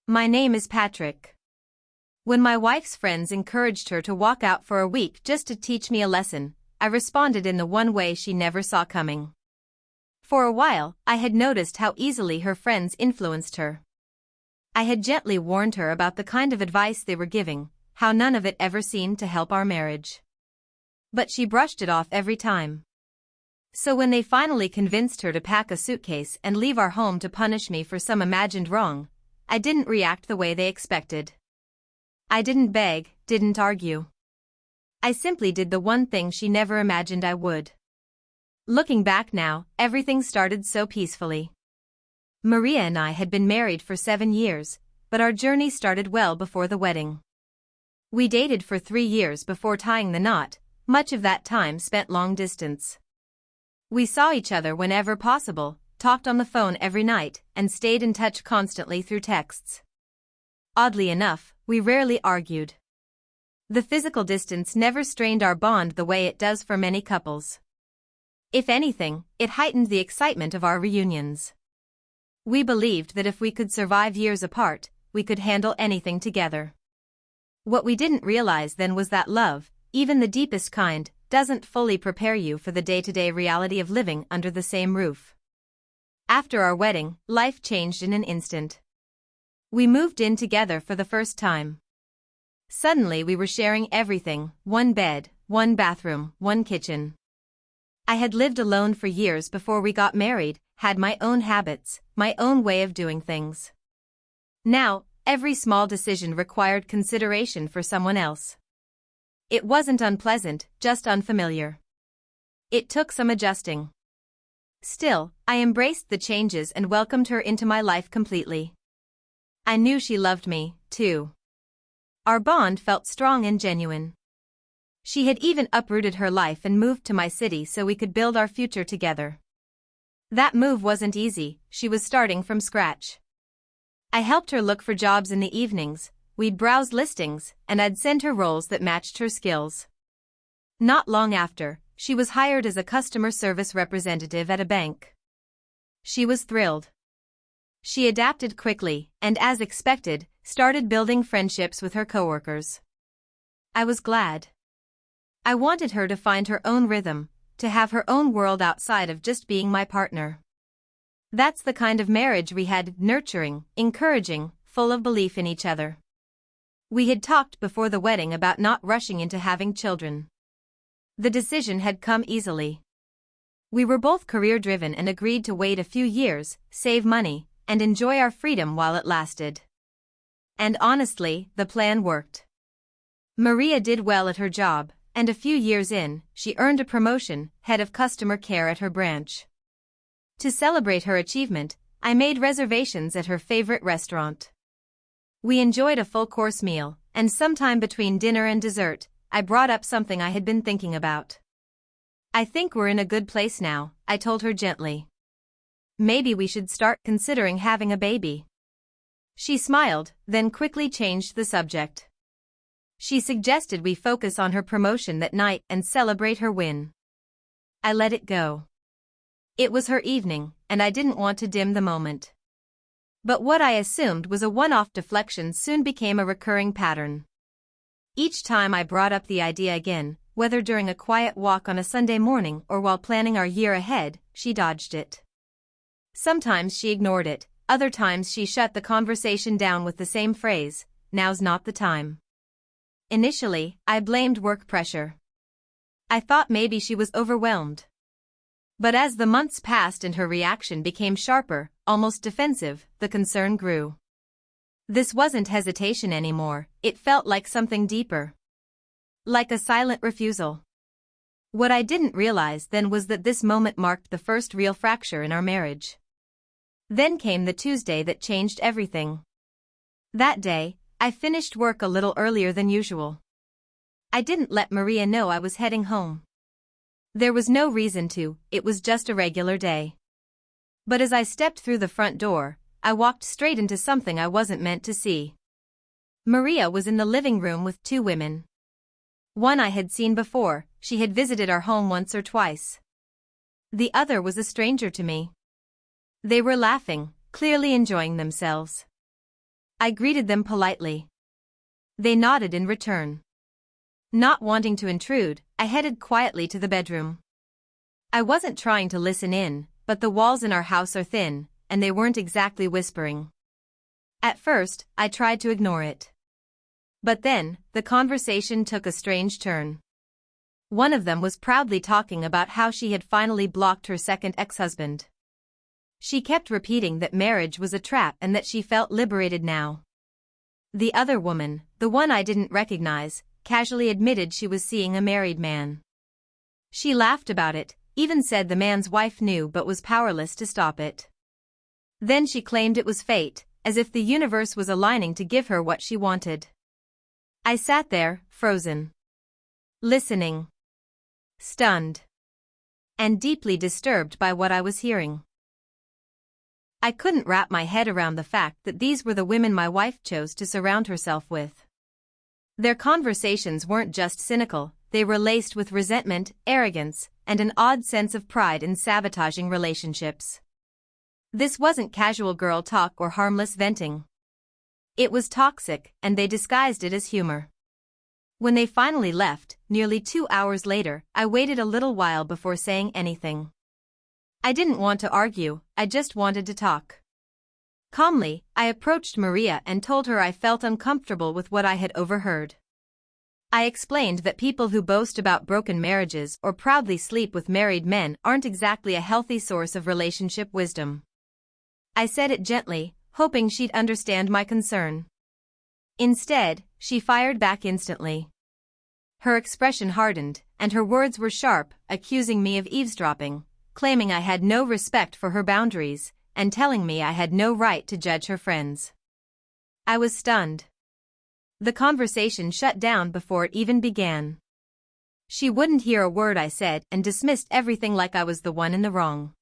My name is Patrick. When my wife's friends encouraged her to walk out for a week just to teach me a lesson, I responded in the one way she never saw coming. For a while, I had noticed how easily her friends influenced her. I had gently warned her about the kind of advice they were giving, how none of it ever seemed to help our marriage. But she brushed it off every time. So when they finally convinced her to pack a suitcase and leave our home to punish me for some imagined wrong, I didn't react the way they expected. I didn't beg, didn't argue. I simply did the one thing she never imagined I would. Looking back now, everything started so peacefully. Maria and I had been married for 7 years, but our journey started well before the wedding. We dated for 3 years before tying the knot, much of that time spent long distance. We saw each other whenever possible, talked on the phone every night, and stayed in touch constantly through texts. Oddly enough, we rarely argued. The physical distance never strained our bond the way it does for many couples. If anything, it heightened the excitement of our reunions. We believed that if we could survive years apart, we could handle anything together. What we didn't realize then was that love, even the deepest kind, doesn't fully prepare you for the day-to-day reality of living under the same roof. After our wedding, life changed in an instant. We moved in together for the first time. Suddenly we were sharing everything, one bed, one bathroom, one kitchen. I had lived alone for years before we got married, had my own habits, my own way of doing things. Now, every small decision required consideration for someone else. It wasn't unpleasant, just unfamiliar. It took some adjusting. Still, I embraced the changes and welcomed her into my life completely. I knew she loved me, too. Our bond felt strong and genuine. She had even uprooted her life and moved to my city so we could build our future together. That move wasn't easy, she was starting from scratch. I helped her look for jobs in the evenings, we'd browse listings, and I'd send her roles that matched her skills. Not long after, she was hired as a customer service representative at a bank. She was thrilled. She adapted quickly, and as expected, started building friendships with her coworkers. I was glad. I wanted her to find her own rhythm, to have her own world outside of just being my partner. That's the kind of marriage we had, nurturing, encouraging, full of belief in each other. We had talked before the wedding about not rushing into having children. The decision had come easily. We were both career-driven and agreed to wait a few years, save money, and enjoy our freedom while it lasted. And honestly, the plan worked. Maria did well at her job, and a few years in, she earned a promotion, head of customer care at her branch. To celebrate her achievement, I made reservations at her favorite restaurant. We enjoyed a full-course meal, and sometime between dinner and dessert, I brought up something I had been thinking about. I think we're in a good place now, I told her gently. Maybe we should start considering having a baby. She smiled, then quickly changed the subject. She suggested we focus on her promotion that night and celebrate her win. I let it go. It was her evening, and I didn't want to dim the moment. But what I assumed was a one-off deflection soon became a recurring pattern. Each time I brought up the idea again, whether during a quiet walk on a Sunday morning or while planning our year ahead, she dodged it. Sometimes she ignored it, other times she shut the conversation down with the same phrase, "Now's not the time." Initially, I blamed work pressure. I thought maybe she was overwhelmed. But as the months passed and her reaction became sharper, almost defensive, the concern grew. This wasn't hesitation anymore, it felt like something deeper. Like a silent refusal. What I didn't realize then was that this moment marked the first real fracture in our marriage. Then came the Tuesday that changed everything. That day, I finished work a little earlier than usual. I didn't let Maria know I was heading home. There was no reason to, it was just a regular day. But as I stepped through the front door, I walked straight into something I wasn't meant to see. Maria was in the living room with 2 women. One I had seen before, she had visited our home once or twice. The other was a stranger to me. They were laughing, clearly enjoying themselves. I greeted them politely. They nodded in return. Not wanting to intrude, I headed quietly to the bedroom. I wasn't trying to listen in, but the walls in our house are thin, and they weren't exactly whispering. At first, I tried to ignore it. But then, the conversation took a strange turn. One of them was proudly talking about how she had finally blocked her second ex-husband. She kept repeating that marriage was a trap and that she felt liberated now. The other woman, the one I didn't recognize, casually admitted she was seeing a married man. She laughed about it, even said the man's wife knew but was powerless to stop it. Then she claimed it was fate, as if the universe was aligning to give her what she wanted. I sat there, frozen. Listening. Stunned. And deeply disturbed by what I was hearing. I couldn't wrap my head around the fact that these were the women my wife chose to surround herself with. Their conversations weren't just cynical, they were laced with resentment, arrogance, and an odd sense of pride in sabotaging relationships. This wasn't casual girl talk or harmless venting. It was toxic, and they disguised it as humor. When they finally left, nearly 2 hours later, I waited a little while before saying anything. I didn't want to argue, I just wanted to talk. Calmly, I approached Maria and told her I felt uncomfortable with what I had overheard. I explained that people who boast about broken marriages or proudly sleep with married men aren't exactly a healthy source of relationship wisdom. I said it gently, hoping she'd understand my concern. Instead, she fired back instantly. Her expression hardened, and her words were sharp, accusing me of eavesdropping, claiming I had no respect for her boundaries, and telling me I had no right to judge her friends. I was stunned. The conversation shut down before it even began. She wouldn't hear a word I said and dismissed everything like I was the one in the wrong.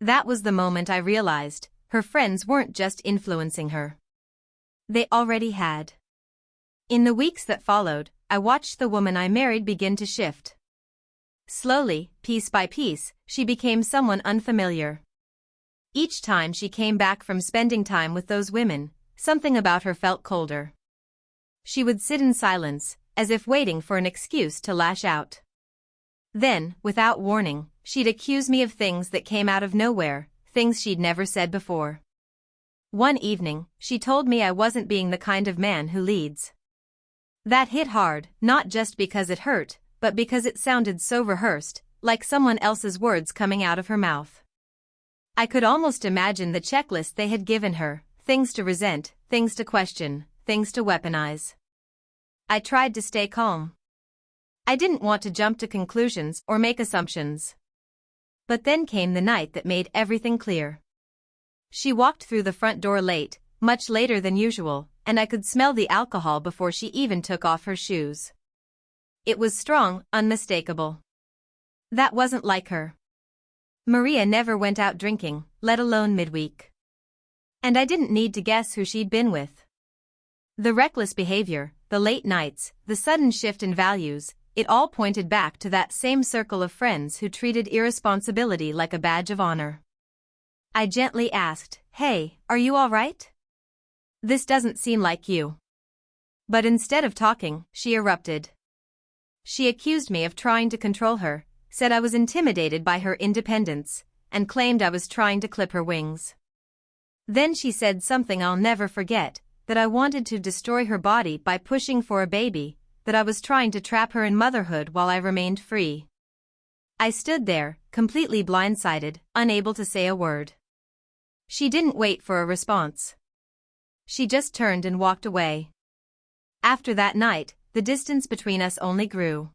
That was the moment I realized, her friends weren't just influencing her. They already had. In the weeks that followed, I watched the woman I married begin to shift. Slowly, piece by piece, she became someone unfamiliar. Each time she came back from spending time with those women, something about her felt colder. She would sit in silence, as if waiting for an excuse to lash out. Then, without warning, she'd accuse me of things that came out of nowhere, things she'd never said before. One evening, she told me I wasn't being the kind of man who leads. That hit hard, not just because it hurt, but because it sounded so rehearsed, like someone else's words coming out of her mouth. I could almost imagine the checklist they had given her, things to resent, things to question, things to weaponize. I tried to stay calm. I didn't want to jump to conclusions or make assumptions. But then came the night that made everything clear. She walked through the front door late, much later than usual, and I could smell the alcohol before she even took off her shoes. It was strong, unmistakable. That wasn't like her. Maria never went out drinking, let alone midweek. And I didn't need to guess who she'd been with. The reckless behavior, the late nights, the sudden shift in values, it all pointed back to that same circle of friends who treated irresponsibility like a badge of honor. I gently asked, "Hey, are you all right? This doesn't seem like you." But instead of talking, she erupted. She accused me of trying to control her, said I was intimidated by her independence, and claimed I was trying to clip her wings. Then she said something I'll never forget, that I wanted to destroy her body by pushing for a baby, that I was trying to trap her in motherhood while I remained free. I stood there, completely blindsided, unable to say a word. She didn't wait for a response. She just turned and walked away. After that night, the distance between us only grew.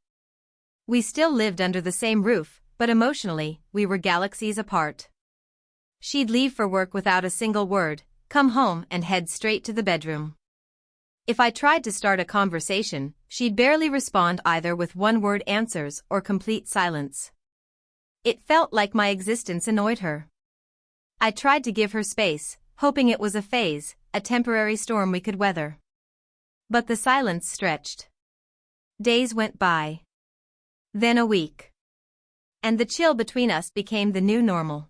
We still lived under the same roof, but emotionally, we were galaxies apart. She'd leave for work without a single word, come home and head straight to the bedroom. If I tried to start a conversation, she'd barely respond either with one-word answers or complete silence. It felt like my existence annoyed her. I tried to give her space, hoping it was a phase, a temporary storm we could weather. But the silence stretched. Days went by. Then a week. And the chill between us became the new normal.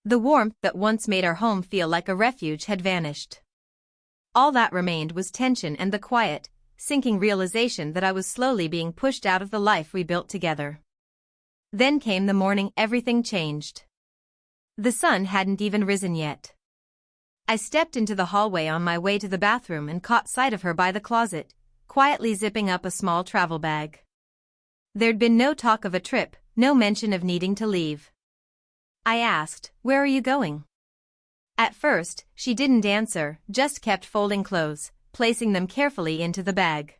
The warmth that once made our home feel like a refuge had vanished. All that remained was tension and the quiet, sinking realization that I was slowly being pushed out of the life we built together. Then came the morning everything changed. The sun hadn't even risen yet. I stepped into the hallway on my way to the bathroom and caught sight of her by the closet, quietly zipping up a small travel bag. There'd been no talk of a trip, no mention of needing to leave. I asked, "Where are you going?" At first, she didn't answer, just kept folding clothes, placing them carefully into the bag.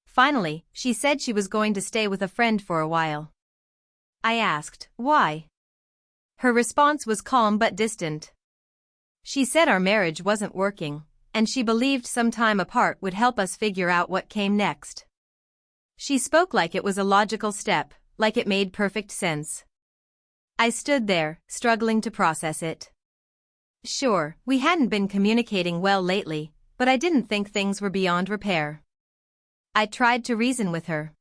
Finally, she said she was going to stay with a friend for a while. I asked, "Why?" Her response was calm but distant. She said our marriage wasn't working, and she believed some time apart would help us figure out what came next. She spoke like it was a logical step, like it made perfect sense. I stood there, struggling to process it. Sure, we hadn't been communicating well lately, but I didn't think things were beyond repair. I tried to reason with her.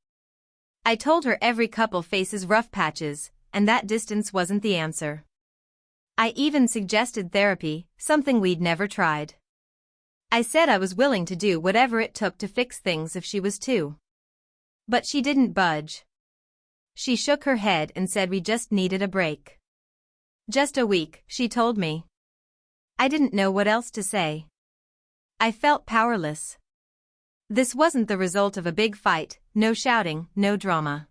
I told her every couple faces rough patches, and that distance wasn't the answer. I even suggested therapy, something we'd never tried. I said I was willing to do whatever it took to fix things if she was too. But she didn't budge. She shook her head and said we just needed a break. Just a week, she told me. I didn't know what else to say. I felt powerless. This wasn't the result of a big fight, no shouting, no drama.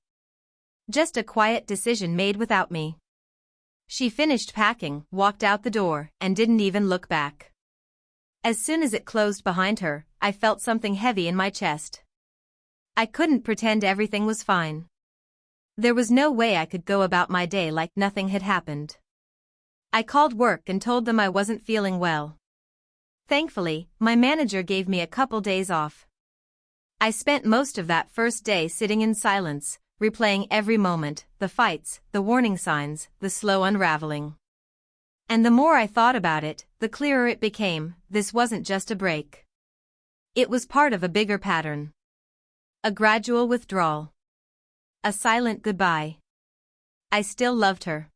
Just a quiet decision made without me. She finished packing, walked out the door, and didn't even look back. As soon as it closed behind her, I felt something heavy in my chest. I couldn't pretend everything was fine. There was no way I could go about my day like nothing had happened. I called work and told them I wasn't feeling well. Thankfully, my manager gave me a couple days off. I spent most of that first day sitting in silence, replaying every moment, the fights, the warning signs, the slow unraveling. And the more I thought about it, the clearer it became, this wasn't just a break. It was part of a bigger pattern. A gradual withdrawal. A silent goodbye. I still loved her.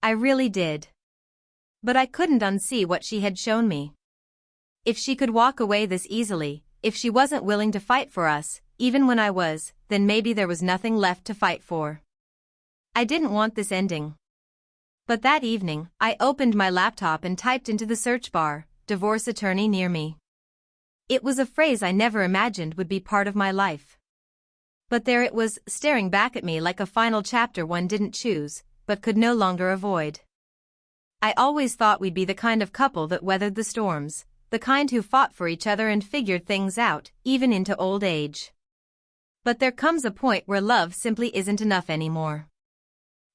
I really did. But I couldn't unsee what she had shown me. If she could walk away this easily, if she wasn't willing to fight for us, even when I was, then maybe there was nothing left to fight for. I didn't want this ending. But that evening, I opened my laptop and typed into the search bar, "divorce attorney near me." It was a phrase I never imagined would be part of my life. But there it was, staring back at me like a final chapter one didn't choose, but could no longer avoid. I always thought we'd be the kind of couple that weathered the storms, the kind who fought for each other and figured things out, even into old age. But there comes a point where love simply isn't enough anymore.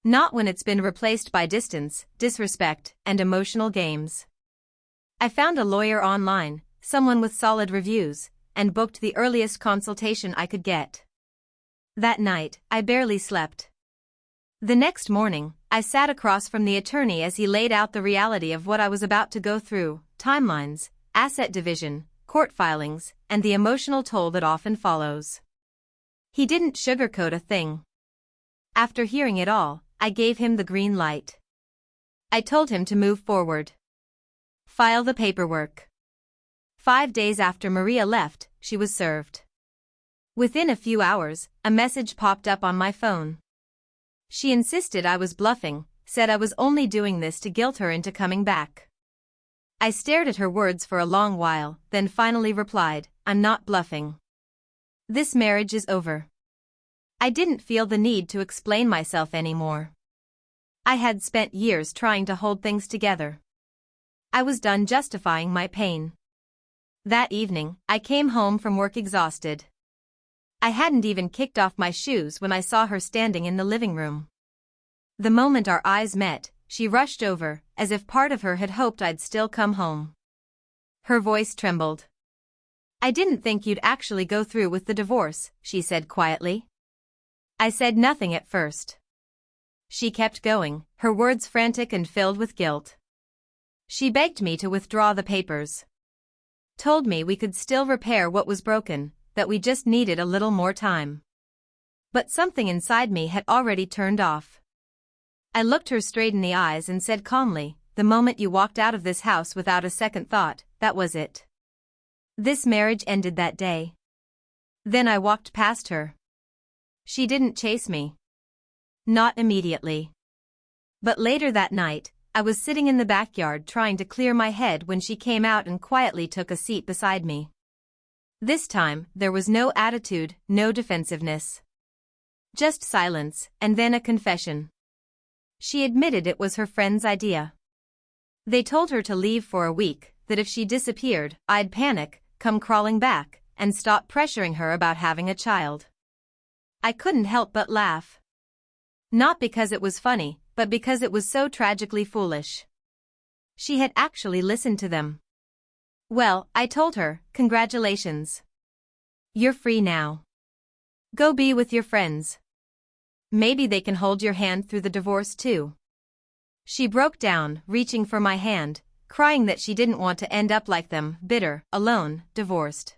Not when it's been replaced by distance, disrespect, and emotional games. I found a lawyer online, someone with solid reviews, and booked the earliest consultation I could get. That night, I barely slept. The next morning, I sat across from the attorney as he laid out the reality of what I was about to go through, timelines, asset division, court filings, and the emotional toll that often follows. He didn't sugarcoat a thing. After hearing it all, I gave him the green light. I told him to move forward. File the paperwork. 5 days after Maria left, she was served. Within a few hours, a message popped up on my phone. She insisted I was bluffing, said I was only doing this to guilt her into coming back. I stared at her words for a long while, then finally replied, "I'm not bluffing. This marriage is over." I didn't feel the need to explain myself anymore. I had spent years trying to hold things together. I was done justifying my pain. That evening, I came home from work exhausted. I hadn't even kicked off my shoes when I saw her standing in the living room. The moment our eyes met, she rushed over, as if part of her had hoped I'd still come home. Her voice trembled. "I didn't think you'd actually go through with the divorce," she said quietly. I said nothing at first. She kept going, her words frantic and filled with guilt. She begged me to withdraw the papers. Told me we could still repair what was broken, that we just needed a little more time. But something inside me had already turned off. I looked her straight in the eyes and said calmly, "The moment you walked out of this house without a second thought, that was it. This marriage ended that day. Then I walked past her. She didn't chase me. Not immediately. But later that night, I was sitting in the backyard trying to clear my head when she came out and quietly took a seat beside me. This time, there was no attitude, no defensiveness. Just silence, and then a confession. She admitted it was her friend's idea. They told her to leave for a week, that if she disappeared, I'd panic, come crawling back, and stop pressuring her about having a child. I couldn't help but laugh. Not because it was funny, but because it was so tragically foolish. She had actually listened to them. Well, I told her, congratulations. You're free now. Go be with your friends. Maybe they can hold your hand through the divorce too. She broke down, reaching for my hand, crying that she didn't want to end up like them, bitter, alone, divorced.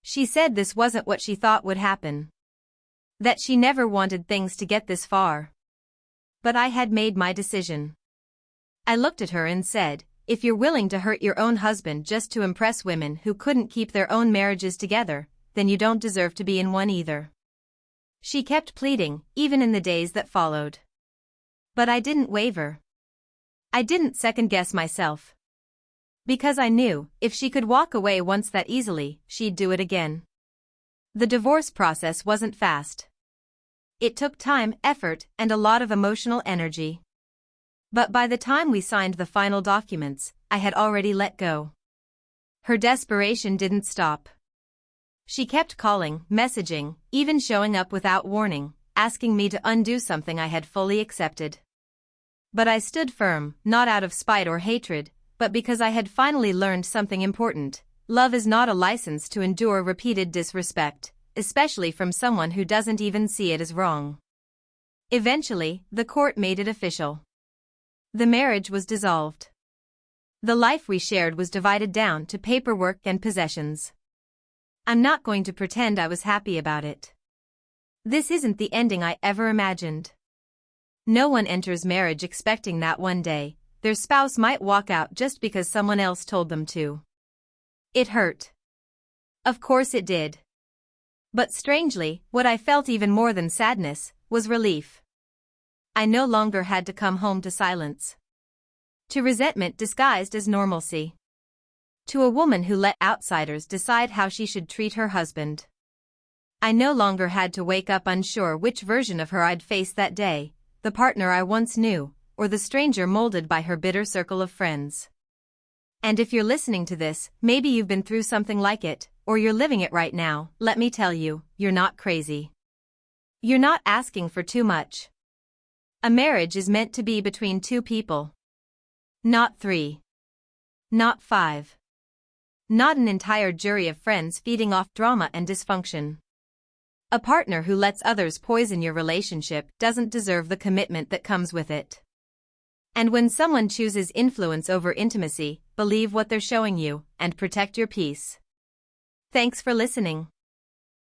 She said this wasn't what she thought would happen. That she never wanted things to get this far. But I had made my decision. I looked at her and said, if you're willing to hurt your own husband just to impress women who couldn't keep their own marriages together, then you don't deserve to be in one either. She kept pleading, even in the days that followed. But I didn't waver. I didn't second-guess myself. Because I knew, if she could walk away once that easily, she'd do it again. The divorce process wasn't fast. It took time, effort, and a lot of emotional energy. But by the time we signed the final documents, I had already let go. Her desperation didn't stop. She kept calling, messaging, even showing up without warning, asking me to undo something I had fully accepted. But I stood firm, not out of spite or hatred, but because I had finally learned something important. Love is not a license to endure repeated disrespect, especially from someone who doesn't even see it as wrong. Eventually, the court made it official. The marriage was dissolved. The life we shared was divided down to paperwork and possessions. I'm not going to pretend I was happy about it. This isn't the ending I ever imagined. No one enters marriage expecting that one day, their spouse might walk out just because someone else told them to. It hurt. Of course it did. But strangely, what I felt even more than sadness, was relief. I no longer had to come home to silence. To resentment disguised as normalcy. To a woman who let outsiders decide how she should treat her husband. I no longer had to wake up unsure which version of her I'd face that day, the partner I once knew, or the stranger molded by her bitter circle of friends. And if you're listening to this, maybe you've been through something like it, or you're living it right now, let me tell you, you're not crazy. You're not asking for too much. A marriage is meant to be between two people. Not 3. Not 5. Not an entire jury of friends feeding off drama and dysfunction. A partner who lets others poison your relationship doesn't deserve the commitment that comes with it. And when someone chooses influence over intimacy, believe what they're showing you, and protect your peace. Thanks for listening.